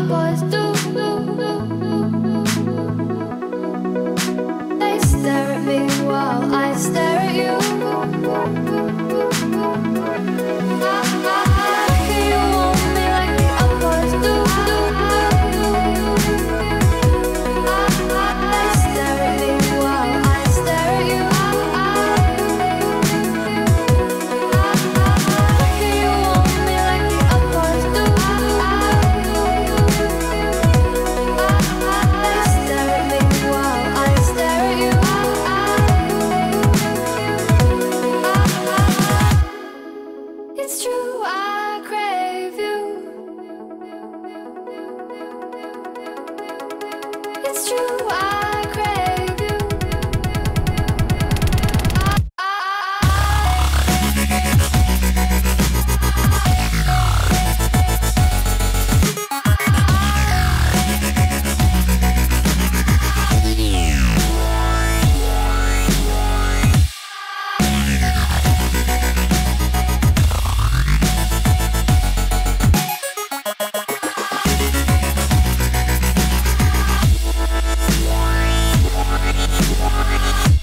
boys do. They stare at me while I stare at you. You want me like the other boys do. They stare at me while I stare at you. You want me like the other boys do. They stare at me while I stare at you. It's true, I crave you. It's true, I crave you.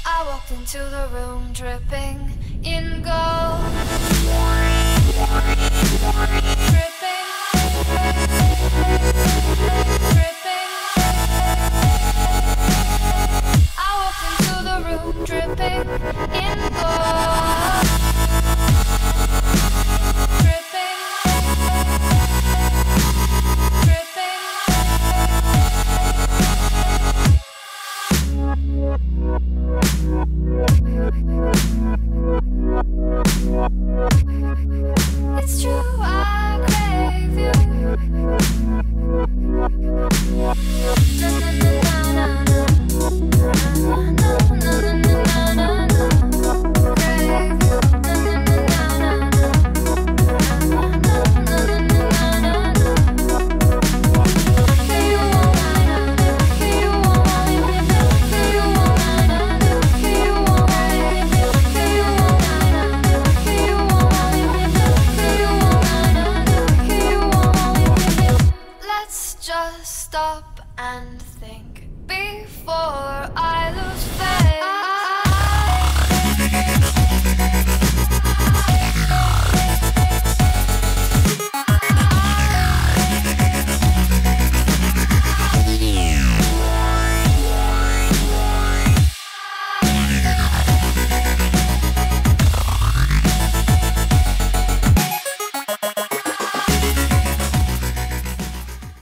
I walked into the room dripping in gold. Dripping, dripping. I walked into the room dripping in gold. Dripping, dripping. It's true, I crave you. Na na na na na na na na na. Crave you. Na na na na na na na. You want me, you want me, you want me, you want me. Let's just stop and think before I lose faith.